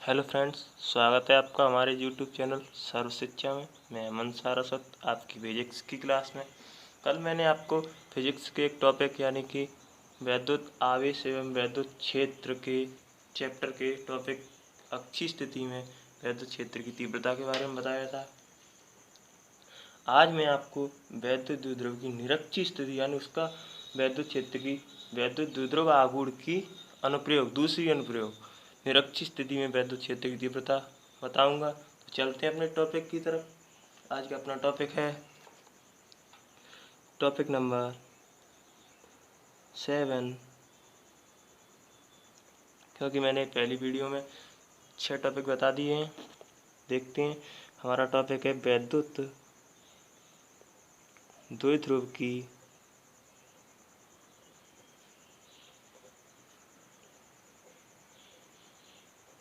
Hello friends, स्वागत है आपका हमारे यूट्यूब चैनल सर्व शिक्षा में। मैं अमन सारस्वत आपकी फिजिक्स की क्लास में। कल मैंने आपको फिजिक्स के एक टॉपिक यानी कि वैद्युत आवेश एवं वैद्युत क्षेत्र के चैप्टर के टॉपिक अक्षीय स्थिति में वैद्युत क्षेत्र की तीव्रता के बारे में बताया था। आज मैं आपको वैद्युत द्विध्रुव की निरक्षीय स्थिति यानी उसका वैद्युत क्षेत्र की वैद्युत द्विध्रुव आघूर्ण की अनुप्रयोग दूसरी अनुप्रयोग निरक्षीय स्थिति में वैद्युत क्षेत्र की तीव्रता बताऊंगा। तो चलते हैं अपने टॉपिक की तरफ। आज का अपना टॉपिक है टॉपिक नंबर 7। क्योंकि मैंने पहली वीडियो में 6 टॉपिक बता दिए हैं। देखते हैं, हमारा टॉपिक है वैद्युत द्विध्रुव की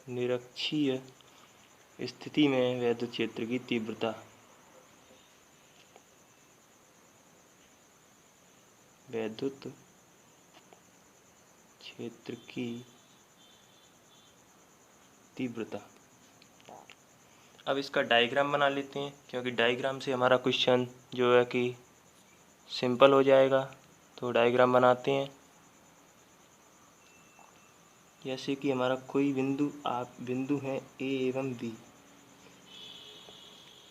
निरक्षीय स्थिति में वैद्युत क्षेत्र की तीव्रता। वैद्युत क्षेत्र की तीव्रता। अब इसका डायग्राम बना लेते हैं, क्योंकि डायग्राम से हमारा क्वेश्चन जो है कि सिंपल हो जाएगा। तो डायग्राम बनाते हैं। जैसे कि हमारा कोई बिंदु है ए एवं बी,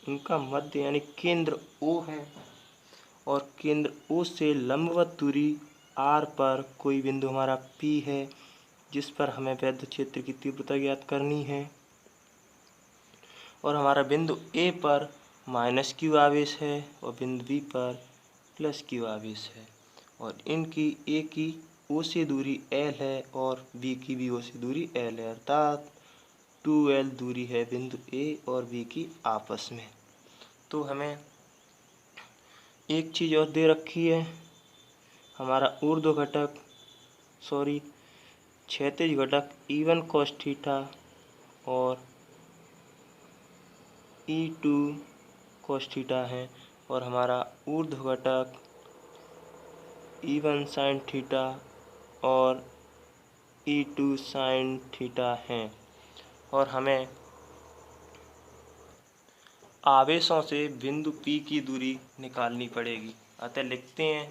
इनका मध्य यानी केंद्र ओ है और केंद्र ओ से लंबवत दूरी आर पर कोई बिंदु हमारा पी है, जिस पर हमें वैद्युत क्षेत्र की तीव्रता ज्ञात करनी है। और हमारा बिंदु ए पर माइनस क्यू आवेश है और बिंदु बी पर प्लस क्यू आवेश है, और इनकी ए की ओ से दूरी एल है और बी की भी ओ से दूरी एल है, अर्थात 2L दूरी है बिंदु ए और बी की आपस में। तो हमें एक चीज़ और दे रखी है, हमारा क्षैतिज घटक E1 cos थीटा और E2 cos थीटा है, और हमारा ऊर्ध्व घटक E1 sin थीटा और E2 sin थीटा है। और हमें आवेशों से बिंदु P की दूरी निकालनी पड़ेगी। अतः लिखते हैं,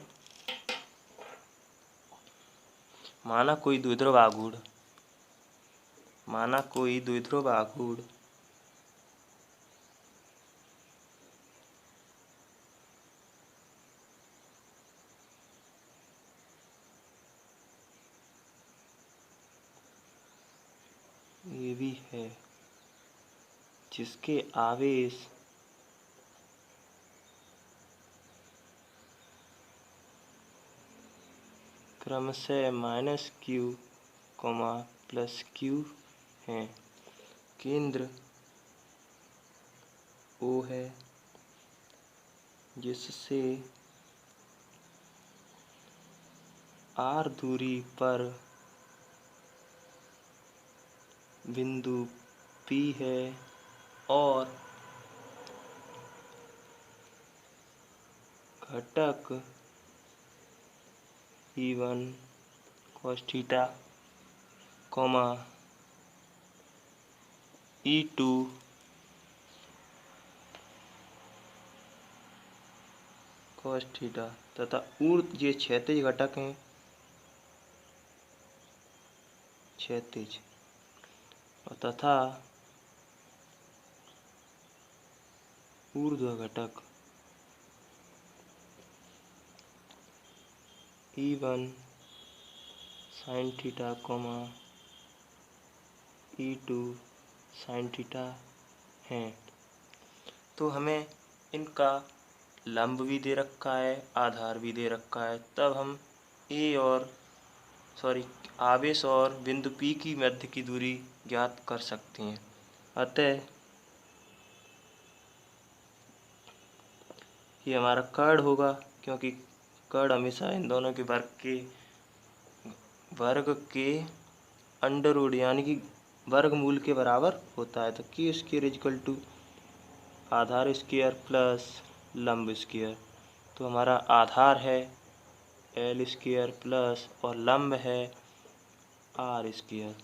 माना कोई द्विध्रुव आघूर्ण ये भी है, जिसके आवेश क्रमशः माइनस क्यू प्लस क्यू हैं। केंद्र ओ है, जिससे आर दूरी पर बिंदु पी है और घटक E1 cos theta E2 cos theta तथा ये क्षैतिज घटक हैं, क्षैतिज, और तथा ऊर्ध्व घटक E1 sin theta E2 sin theta हैं। तो हमें इनका लंब भी दे रखा है, आधार भी दे रखा है, तब हम आवेश और बिंदु P की मध्य की दूरी ज्ञात कर सकते हैं। अतः ये हमारा कर्ड होगा, क्योंकि कर्ड हमेशा इन दोनों के वर्ग के अंडर रूट यानी कि वर्गमूल के बराबर होता है। तो Q स्क्वायर इक्वल टू आधार स्क्वायर प्लस लंब स्क्वायर। तो हमारा आधार है L स्क्वायर प्लस और लंब है R स्क्वायर।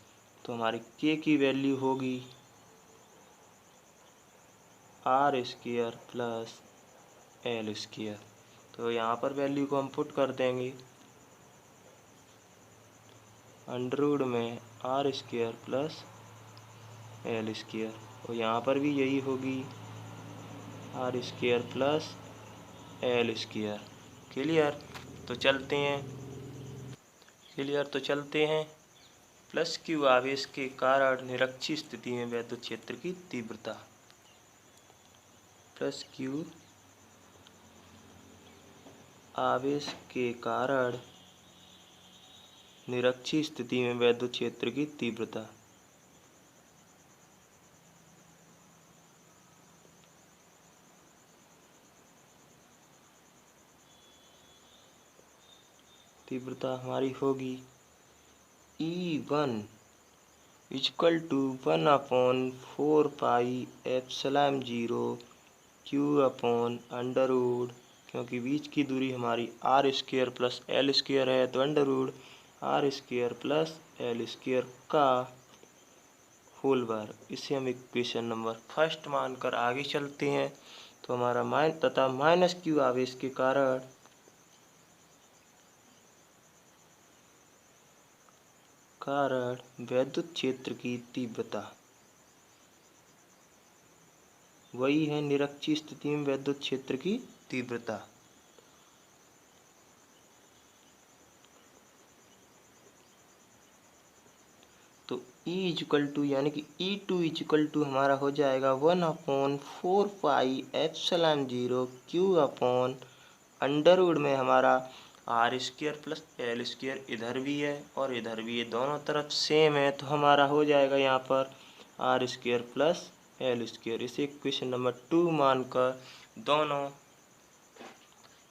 तो हमारी के की वैल्यू होगी R square plus L square. तो यहाँ पर वैल्यू को हम पुट कर देंगे, अंडर रूट में R square plus L square, और यहाँ पर भी यही होगी R square plus L square. Clear? तो चलते हैं। प्लस क्यू आवेश के कारण निरक्षीय स्थिति में विद्युत क्षेत्र की तीव्रता। प्लस क्यू आवेश के कारण निरक्षीय स्थिति में विद्युत क्षेत्र की तीव्रता। तीव्रता हमारी होगी E1 equal to 1/4πε0 Q upon under root, क्योंकि बीच की दूरी हमारी R square plus L square है, तो under root R square plus L square का होल वर्ग। इसे हम इक्वेशन नंबर फर्स्ट मानकर आगे चलते हैं। तो हमारा माइनस क्यू आवेश के कारण विद्युत क्षेत्र की तीव्रता, वही है निरक्षीय स्थिति में विद्युत क्षेत्र की तीव्रता। तो E इक्वल टू यानी कि E2 इक्वल टू हमारा हो जाएगा 1/4πε0 Q अपॉन अंडर रूट में हमारा R square plus L square इधर भी है और इधर भी है, दोनों तरफ सेम है, तो हमारा हो जाएगा यहाँ पर R square plus L square. इसे इक्वेशन नंबर 2 मानकर दोनों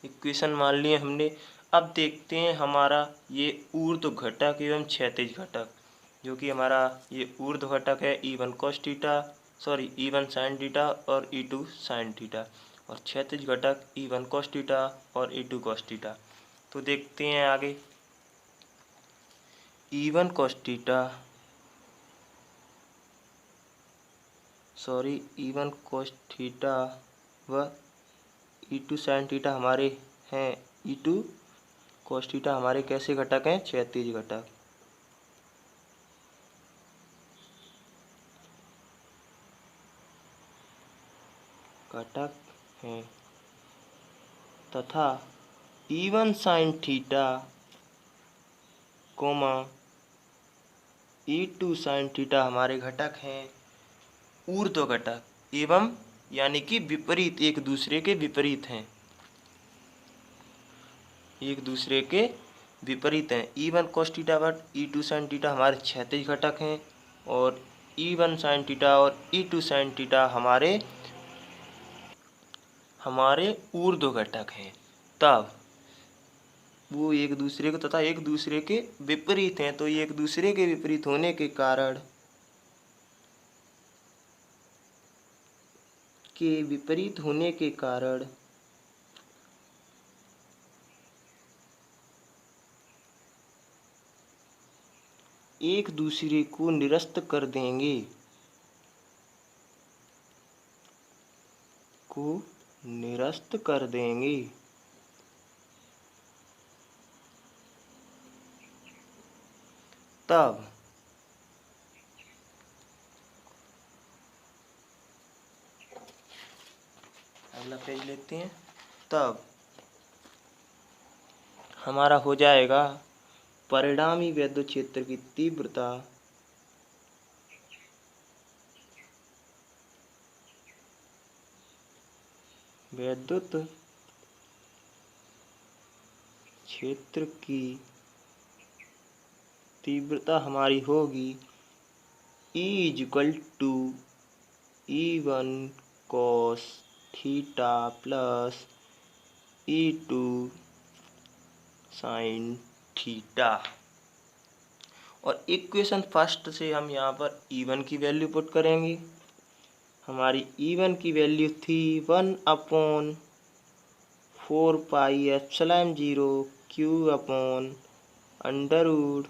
इक्वेशन मान लिए हमने। अब देखते हैं हमारा ये ऊर्ध्व घटक एवं क्षैतिज घटक, जो कि हमारा ये ऊर्ध्व घटक है E1 cos theta E1 sin theta और E2 sin थीटा, और क्षैतिज घटक E1 cos थीटा और E2 cos थीटा। तो देखते हैं आगे। E1 cos थीटा व E2 sin थीटा हमारे हैं, E2 cos थीटा हमारे कैसे घटक हैं? क्षैतिज घटक। हैं तथा E1 sin theta coma E2 sin theta हमारे घटक हैं ऊर्ध्व घटक एवं यानी कि विपरीत, एक दूसरे के विपरीत हैं, E1 cos theta but E2 sin theta हमारे क्षैतिज घटक हैं और E1 sin थीटा और E2 sin थीटा हमारे ऊर्ध्व घटक हैं। तब वो एक दूसरे के विपरीत हैं, तो ये एक दूसरे के विपरीत होने के कारण एक दूसरे को निरस्त कर देंगे। तब अगला पेज लेते हैं। तब हमारा हो जाएगा परिणामी विद्युत क्षेत्र की तीव्रता विद्युत क्षेत्र की तीव्रता हमारी होगी E equal to E1 cos theta plus E2 sin theta. और इक्वेशन फर्स्ट से हम यहाँ पर E1 की वैल्यू पुट करेंगे। हमारी E1 की वैल्यू थी 1/4πε0 Q upon under root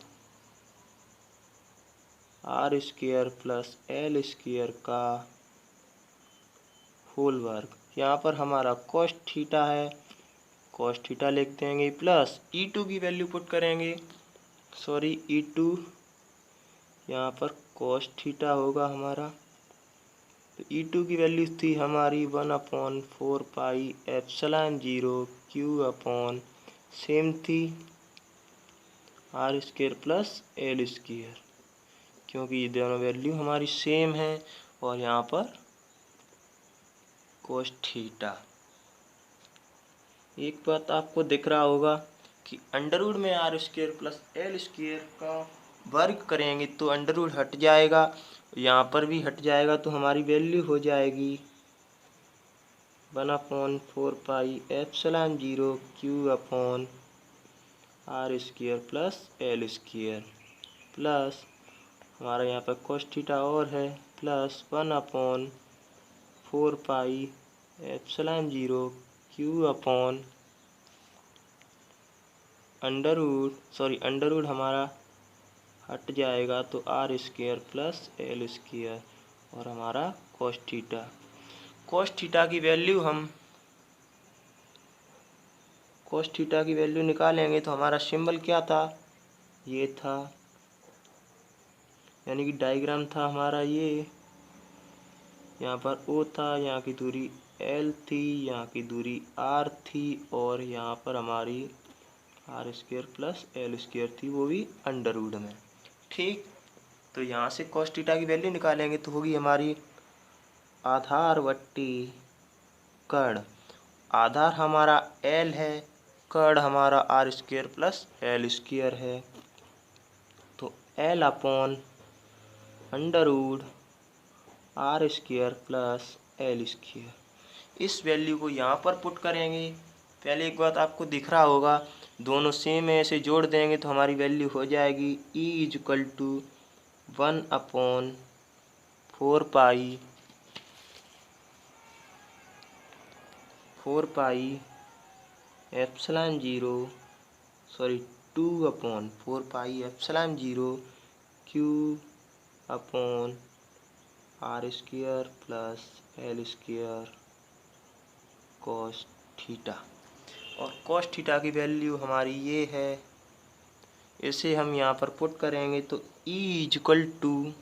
R square plus L square का होल वर्ग। यहाँ पर हमारा कॉस थीटा है, कॉस थीटा लिख देंगे प्लस E2 की वैल्यू पुट करेंगे, सॉरी E2 यहाँ पर कॉस थीटा होगा हमारा। तो E2 की वैल्यू थी हमारी 1/4 pi epsilon 0 Q upon same थी R square plus L square, क्योंकि ये दोनों वैल्यू हमारी सेम है। और यहाँ पर कोस थीटा। एक बात आपको दिख रहा होगा कि अंडर रूट में R square plus L square का वर्ग करेंगे तो अंडर रूट हट जाएगा, यहाँ पर भी हट जाएगा, तो हमारी वैल्यू हो जाएगी 1/4 pi epsilon 0 Q upon R square plus L square plus हमारा यहाँ पर कोस थीटा और है plus 1/4 pi epsilon 0 Q upon under root हमारा हट जाएगा तो R square plus L square और हमारा कोस थीटा की वैल्यू हम कोस थीटा की वैल्यू निकालेंगे तो हमारा सिंबल क्या था, ये था, यानी कि डायग्राम था हमारा ये। यहाँ पर O था, यहाँ की दूरी L थी, यहाँ की दूरी R थी और यहाँ पर हमारी R square plus L square थी, वो भी अंडर रूट में। ठीक, तो यहाँ से कॉस थीटा की वैल्यू निकालेंगे तो होगी हमारी आधार बट्टी कर्ण। आधार हमारा L है, कर्ण हमारा R square plus L square है, तो L upon under root R square plus L square. इस वैल्यू को यहाँ पर पुट करेंगे। पहले एक बात आपको दिख रहा होगा, दोनों सेम है, ऐसे जोड़ देंगे तो हमारी वैल्यू हो जाएगी E equal to 1/4 pi epsilon 0 2/4 pi epsilon 0 Q upon R square plus L square cos theta. और कॉस थीटा की वैल्यू हमारी ये है, इसे हम यहाँ पर पुट करेंगे तो E equal to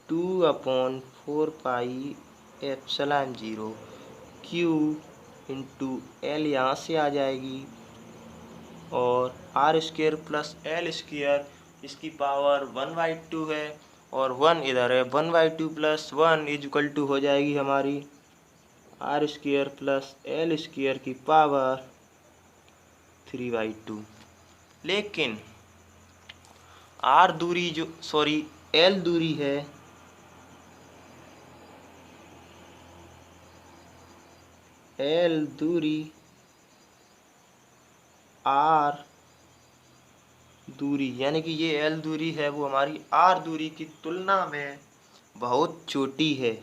2/4 pi epsilon 0 Q into L यहाँ से आ जाएगी और R square plus L square इसकी पावर 1/2 है और 1 इधर है, 1/2 प्लस 1 इक्वल टू हो जाएगी हमारी R square plus L square की पावर 3/2। लेकिन एल दूरी है, एल दूरी आर दूरी, यानी कि ये एल दूरी है वो हमारी आर दूरी की तुलना में बहुत छोटी है।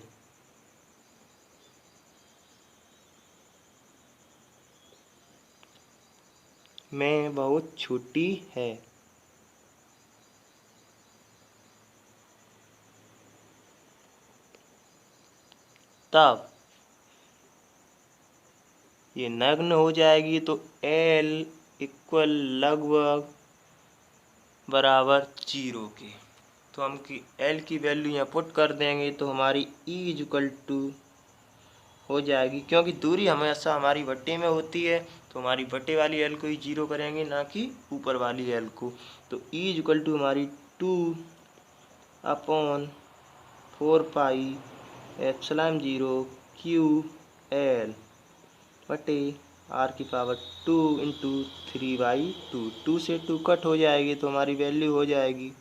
बहुत छोटी है। तब ये नग्न हो जाएगी तो L इक्वल लगभग बराबर 0 के। तो हम L की वैल्यू यहाँ पुट कर देंगे तो हमारी E इक्वल टू हो जाएगी, क्योंकि दूरी हमेशा हमारी बट्टे में होती है तो हमारी बट्टे वाली L को ही 0 करेंगे, ना कि ऊपर वाली L को। तो E इक्वल टू हमारी 2/4 पाई एप्सिलॉन 0 Q L बटे आर की पावर 2 इंटू 3/2। 2 से 2 कट हो जाएगी तो हमारी वैल्यू हो जाएगी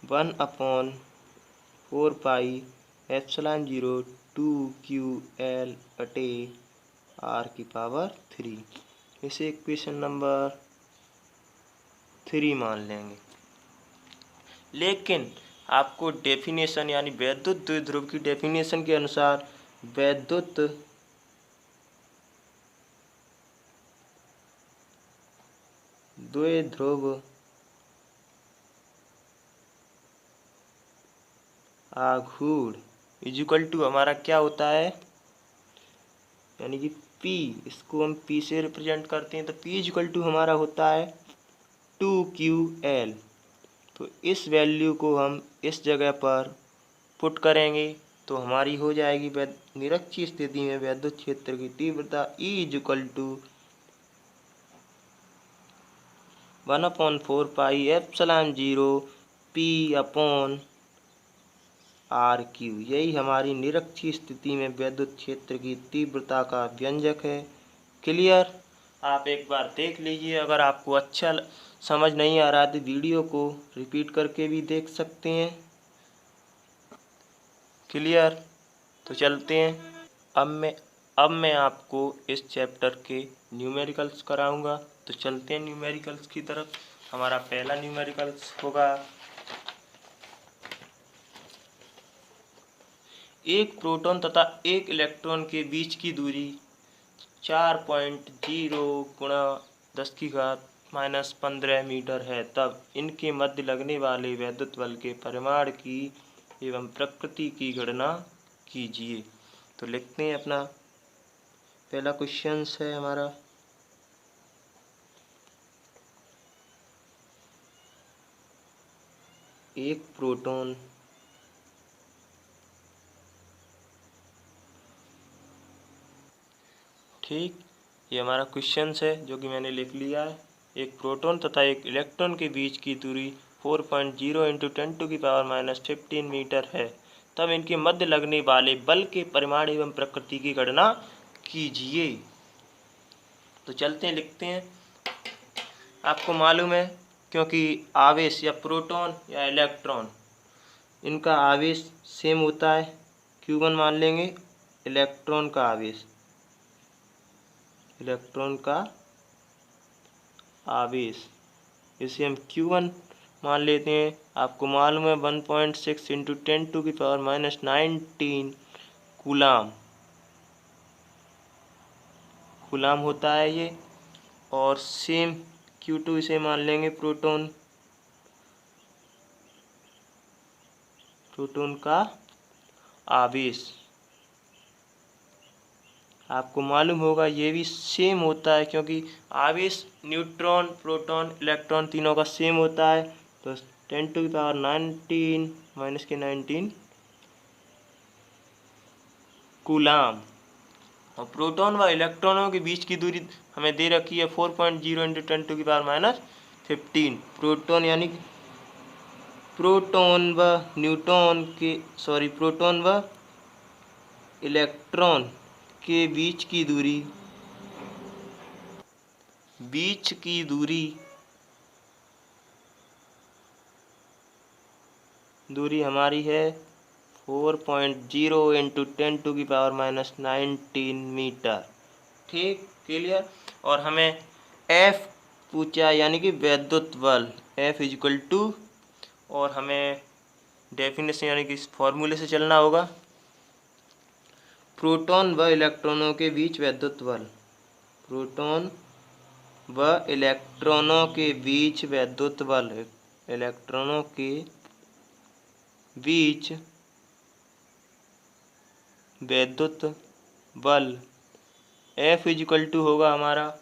1/4 पाई एप्सिलॉन 0 2QL बटे आर की पावर 3। इसे इक्वेशन नंबर 3 मान लेंगे। लेकिन आपको डेफिनेशन यानी वैद्युत द्विध्रुव की डेफिनेशन के अनुसार वैद्युत द्विध्रुव आघूर्ण इक्वल टू हमारा क्या होता है, यानी कि P, इसको हम P से रिप्रेजेंट करते हैं तो P इक्वल टू हमारा होता है 2QL। तो इस वैल्यू को हम इस जगह पर पुट करेंगे तो हमारी हो जाएगी निरक्षीय स्थिति में विद्युत क्षेत्र की तीव्रता E equal to 1/4 pi epsilon 0 P/RQ। यही हमारी निरक्षीय स्थिति में विद्युत क्षेत्र की तीव्रता का व्यंजक है। क्लियर? आप एक बार देख लीजिए, अगर आपको अच्छा समझ नहीं आ रहा तो वीडियो को रिपीट करके भी देख सकते हैं। क्लियर? तो चलते हैं। अब मैं आपको इस चैप्टर के न्यूमेरिकल्स कराऊंगा। तो चलते हैं न्यूमेरिकल्स की तरफ। हमारा पहला न्यूमेरिकल्स होगा, एक प्रोटॉन तथा एक इलेक्ट्रॉन के बीच की दूरी 4.0 गुणा 10⁻⁻15 मीटर है, तब इनके मध्य लगने वाले वैद्युत बल के परिमाण की एवं प्रकृति की गणना कीजिए। तो लिखते हैं, अपना पहला क्वेश्चन है हमारा, एक प्रोटॉन ठीक, ये हमारा क्वेश्चन है जो कि मैंने लिख लिया है। एक प्रोटॉन तथा एक इलेक्ट्रॉन के बीच की दूरी 4.0 × 10⁻⁻15 मीटर है, तब इनके मध्य लगने वाले बल के परिमाण एवं प्रकृति की गणना कीजिए। तो चलते हैं, लिखते हैं। आपको मालूम है, क्योंकि आवेश या प्रोटॉन या इलेक्ट्रॉन, इनका आवेश सेम होता है, Q1 मान लेंगे। इलेक्ट्रॉन का आवेश, इसे हम Q1 मान लेते हैं। आपको मालूम है 1.6 × 10⁻⁻19 कूलाम होता है ये। और सेम Q2 इसे मान लेंगे प्रोटॉन का आवेश। आपको मालूम होगा ये भी सेम होता है, क्योंकि आवेश न्यूट्रॉन, प्रोटॉन, इलेक्ट्रॉन तीनों का सेम होता है। तो 10⁻19 कूलाम। और प्रोटॉन व इलेक्ट्रॉनों के बीच की दूरी हमें दे रखी है 4.0 × 10⁻⁻15। प्रोटॉन व इलेक्ट्रॉन के बीच की दूरी हमारी है 4.0 × 10⁻⁻19 मीटर। ठीक, क्लियर? और हमें F पूछा, यानी कि विद्युत बल F इक्वल टू, और हमें डेफिनेशन यानी कि इस फॉर्मूले से चलना होगा। प्रोटॉन व इलेक्ट्रॉनों के बीच विद्युत बल, प्रोटॉन व इलेक्ट्रॉनों के बीच विद्युत बल, इलेक्ट्रॉनों के बीच विद्युत बल F इक्वल टू होगा हमारा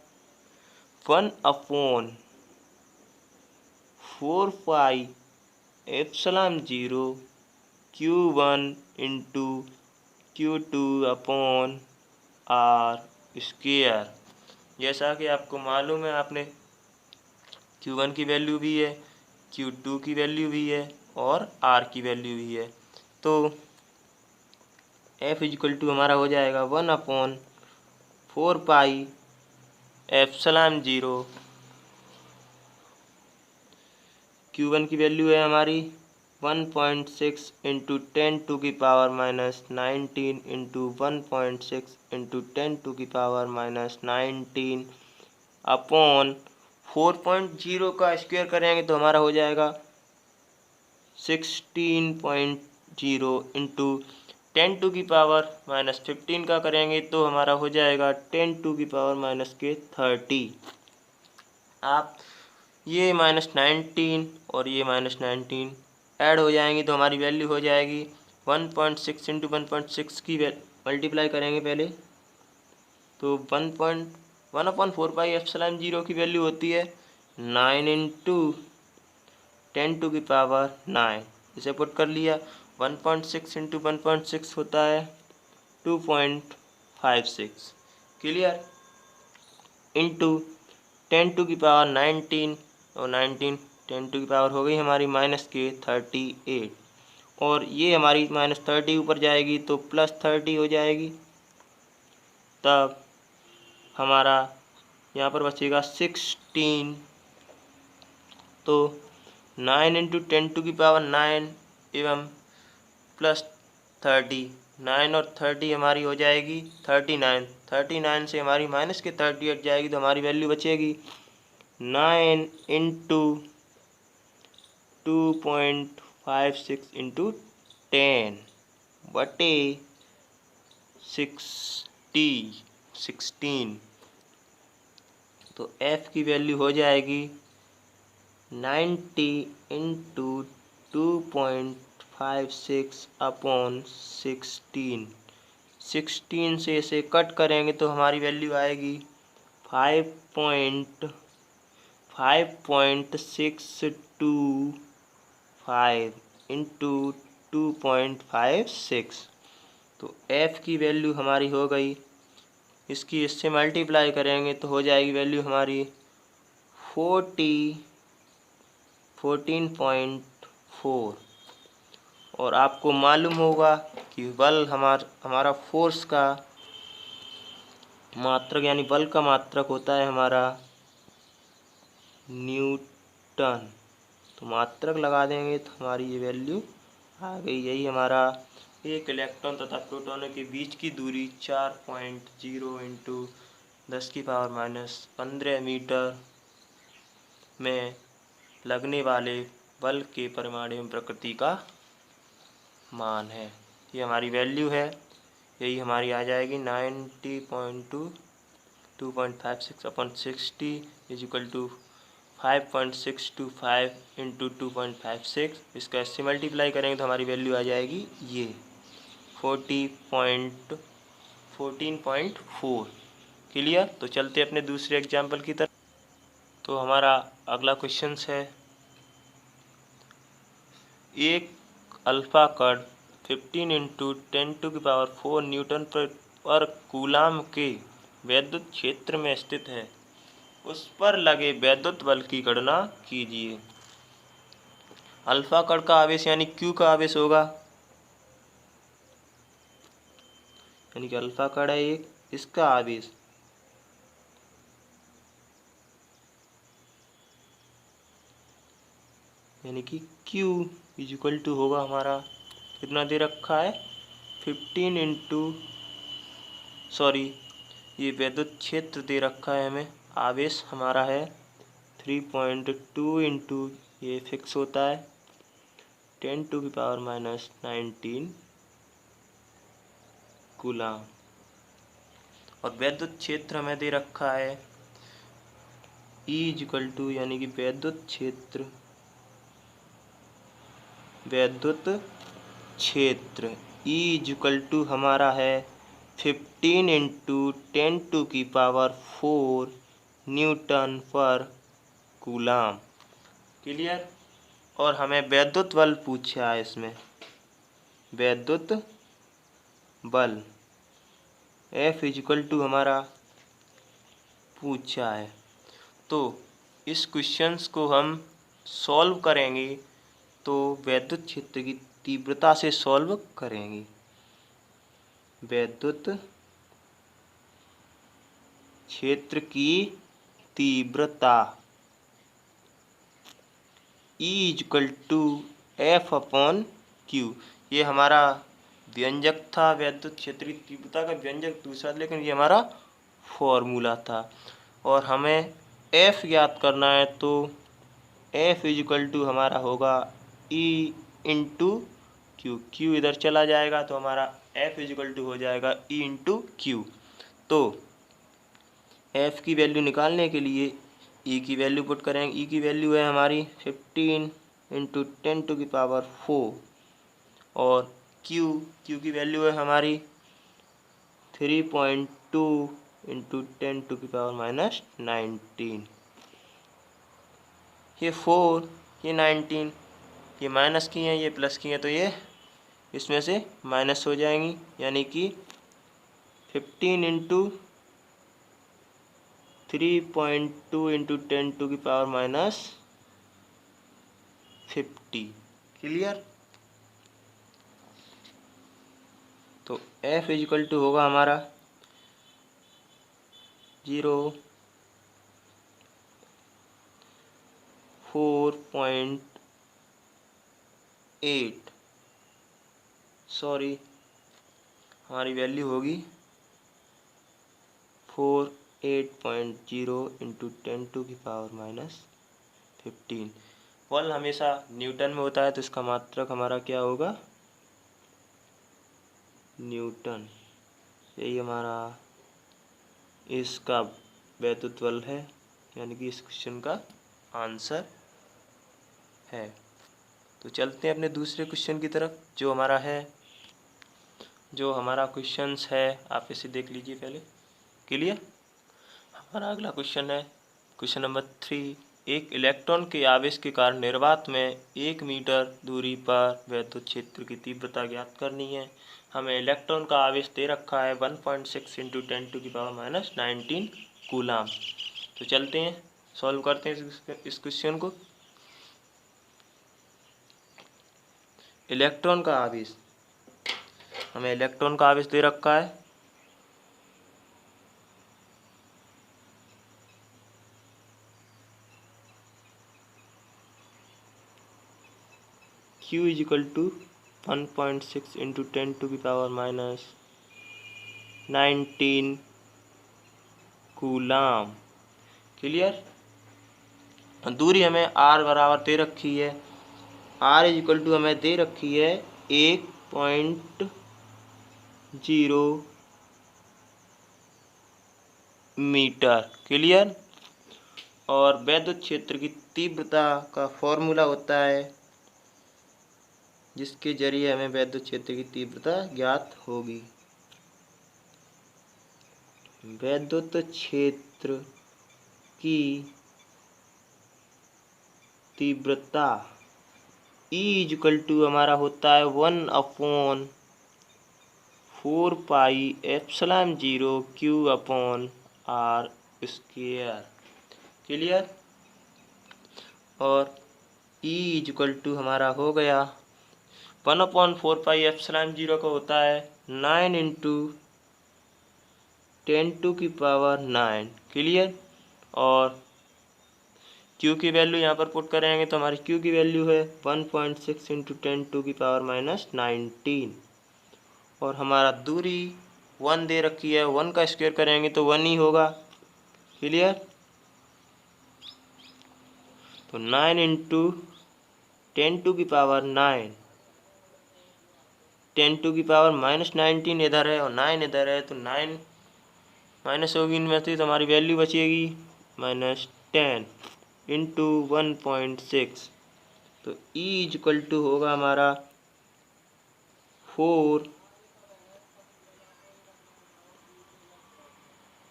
1/4 पाई एप्सिलॉन 0 Q1 × Q2/R²। जैसा कि आपको मालूम है, आपने Q1 की वैल्यू भी है, Q2 की वैल्यू भी है और R की वैल्यू भी है। तो F इक्वल टू हमारा हो जाएगा 1/4 पाई एप्सिलॉन 0। Q1 की वैल्यू है हमारी 1.6 × 10⁻⁻19 × 1.6 × 10⁻⁻19 अपॉन 4.0 का स्क्वायर करेंगे तो हमारा हो जाएगा 16.0 × 10⁻⁻15 का करेंगे तो हमारा हो जाएगा 10⁻⁻30। आप ये -19 और ये -19 ऐड हो जाएंगी तो हमारी वैल्यू हो जाएगी 1.6 इंटू 1.6 की मल्टीप्लाई करेंगे पहले तो 1.1/4 की वैल्यू होती है 9 इंटू 10⁹ इसे पुट कर लिया 1.6 इंटू 1.6 होता है 2.56 क्लियर इंटू 10⁻19 और 19 10 हो गई हमारी -38 और ये हमारी -30 ऊपर जाएगी तो +30 हो जाएगी। तब हमारा यहाँ पर बचेगा 16 तो 9 इंटू 10⁹9 एवं +30 9 और 30 हमारी हो जाएगी 39 से हमारी माइनस के 38 जाएगी तो हमारी वैल्यू बचेगी 9 इंटू 2.56 इंटू 10 बटे 16 तो f की वैल्यू हो जाएगी 90 इंटू 2.56 अपॉन 16 से इसे कट करेंगे तो हमारी वैल्यू आएगी 5.625 इंटू 2.56 तो f की वैल्यू हमारी हो गई। इसकी इससे मल्टीप्लाई करेंगे तो हो जाएगी वैल्यू हमारी 14.4 और आपको मालूम होगा कि बल हमारा फोर्स का मात्रक यानी बल का मात्रक होता है हमारा न्यूटन। तो मात्रक लगा देंगे तो हमारी ये वैल्यू आ गई। यही हमारा एक इलेक्ट्रॉन तथा प्रोटॉनों के बीच की दूरी 4.0 इंटू 10⁻⁻15 मीटर में लगने वाले बल के परिमाण एवं प्रकृति का मान है। ये हमारी वैल्यू है, यही हमारी आ जाएगी 90.2 2.56 upon 60 is equal to 5.625 into 2.56। इसका इससे मल्टीप्लाई करेंगे तो हमारी वैल्यू आ जाएगी ये 14.4 क्लियर। तो चलते अपने दूसरे एग्जाम्पल की तरफ। तो हमारा अगला क्वेश्चन है एक अल्फा कण 15 इंटू 10⁴ न्यूटन पर कूलाम के वैद्युत क्षेत्र में स्थित है, उस पर लगे वैद्युत बल की गणना कीजिए। अल्फा कण का आवेश यानी Q का आवेश होगा, यानी कि अल्फा कण है एक, इसका आवेश यानी कि Q इज इक्वल टू होगा हमारा कितना दे रखा है 15 इंटू ये वैद्युत क्षेत्र दे रखा है हमें, आवेश हमारा है 3.2 इंटू ये फिक्स होता है 10⁻⁻19 कूलाम और वैद्युत क्षेत्र हमें दे रखा है E इज इक्वल टू यानी कि वैद्युत क्षेत्र E इज इक्वल टू हमारा है 15 इंटू 10⁴ न्यूटन पर कूलाम क्लियर। और हमें वैद्युत बल पूछा है, इसमें वैद्युत बल F इज इक्वल टू हमारा पूछा है। तो इस क्वेश्चंस को हम सॉल्व करेंगे तो वैद्युत क्षेत्र की तीव्रता से सॉल्व करेंगे। वैद्युत क्षेत्र की तीव्रता E is equal to F upon Q। ये हमारा व्यंजक था, वैद्युत क्षेत्र की तीव्रता का व्यंजक दूसरा, लेकिन ये हमारा फॉर्मूला था। और हमें F ज्ञात करना है तो F इज इक्वल टू हमारा होगा E इंटू Q। Q इधर चला जाएगा तो हमारा F इज इक्वल टू हो जाएगा E इंटू Q। तो F की वैल्यू निकालने के लिए ई की वैल्यू पुट करेंगे। ई की वैल्यू है हमारी 15 इंटू 10⁴ और क्यू की वैल्यू है हमारी 3.2 इंटू 10⁻⁻19। ये 4 ये 19 ये माइनस की हैं, ये प्लस की हैं, तो ये इसमें से माइनस हो जाएंगी, यानी कि 15 इंटू 3.2 इंटू 10⁻⁻50। क्लियर। तो F इजिकल टू होगा हमारा 0.8 सॉरी हमारी वैल्यू होगी 48.0 इंटू 10⁻⁻15। बल हमेशा न्यूटन में होता है, तो इसका मात्रक हमारा क्या होगा, न्यूटन। यही हमारा इसका वैद्युत बल है, यानी कि इस क्वेश्चन का आंसर है। तो चलते हैं अपने दूसरे क्वेश्चन की तरफ, जो हमारा क्वेश्चंस है, आप इसे देख लीजिए पहले। क्लियर। हमारा अगला क्वेश्चन है क्वेश्चन नंबर 3। एक इलेक्ट्रॉन के आवेश के कारण निर्वात में 1 मीटर दूरी पर विद्युत क्षेत्र की तीव्रता ज्ञात करनी है। हमें इलेक्ट्रॉन का आवेश दे रखा है 1.6 इंटू 10⁻⁻19 कूलाम। तो चलते हैं सॉल्व करते हैं इस क्वेश्चन को। इलेक्ट्रॉन का आवेश, हमें इलेक्ट्रॉन का आवेश दे रखा है Q is equal to 1.6 into 10⁻⁻19 coulomb. Clear. दूरी हमें R बराबर दे रखी है, R इजिकल टू हमें दे रखी है 1.0 मीटर। क्लियर। और विद्युत क्षेत्र की तीव्रता का फॉर्मूला होता है, जिसके जरिए हमें विद्युत क्षेत्र की तीव्रता ज्ञात होगी। विद्युत क्षेत्र की तीव्रता E इजिकल टू हमारा होता है 1/4πε0 Q/R स्क्वायर। क्लियर। और E इजिकल टू हमारा हो गया 1/4πε0 का होता है 9 इंटू 10⁹। क्लियर। और Q की वैल्यू यहाँ पर पुट करेंगे, तो हमारी Q की वैल्यू है 1.6 इंटू 10⁻⁻19 और हमारा दूरी 1 दे रखी है, 1 का स्क्वायर करेंगे तो 1 ही होगा। क्लियर। तो 9 इंटू 10⁹, 10⁻⁻19 इधर है और 9 इधर है, तो 9 माइनस होगी इनमें से, तो हमारी वैल्यू बचेगी -10 इंटू 1.6। तो E इजिकल टू होगा हमारा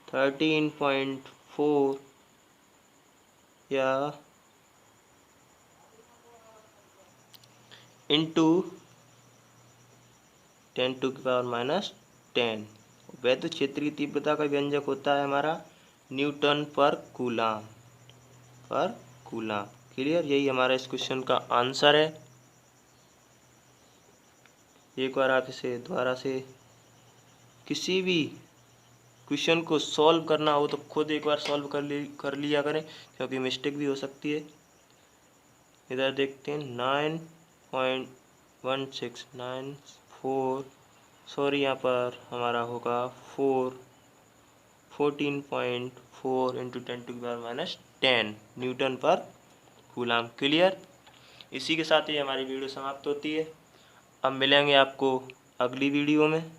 13.4 या इंटू 10⁻⁻10। विद्युत क्षेत्र की तीव्रता का व्यंजक होता है हमारा न्यूटन पर कूलाम। क्लियर। यही हमारा इस क्वेश्चन का आंसर है। एक बार आप इसे दोबारा से किसी भी क्वेश्चन को सॉल्व करना हो तो खुद एक बार सॉल्व कर लिया करें, क्योंकि मिस्टेक भी हो सकती है। इधर देखते हैं 9.1694 सॉरी, यहाँ पर हमारा होगा 14.4 इंटू 10⁻⁻10 न्यूटन पर कूलाम। क्लियर। इसी के साथ ही हमारी वीडियो समाप्त होती है। अब मिलेंगे आपको अगली वीडियो में।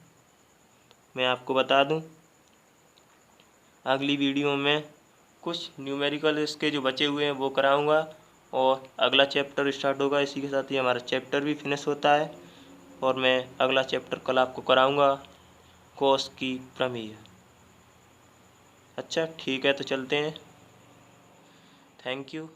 मैं आपको बता दूं, अगली वीडियो में कुछ न्यूमेरिकल इसके जो बचे हुए हैं वो कराऊंगा और अगला चैप्टर स्टार्ट होगा। इसी के साथ ही हमारा चैप्टर भी फिनिश होता है और मैं अगला चैप्टर कल आपको कराऊंगा, कॉस की प्रमेय। अच्छा ठीक है, तो चलते हैं। Thank you.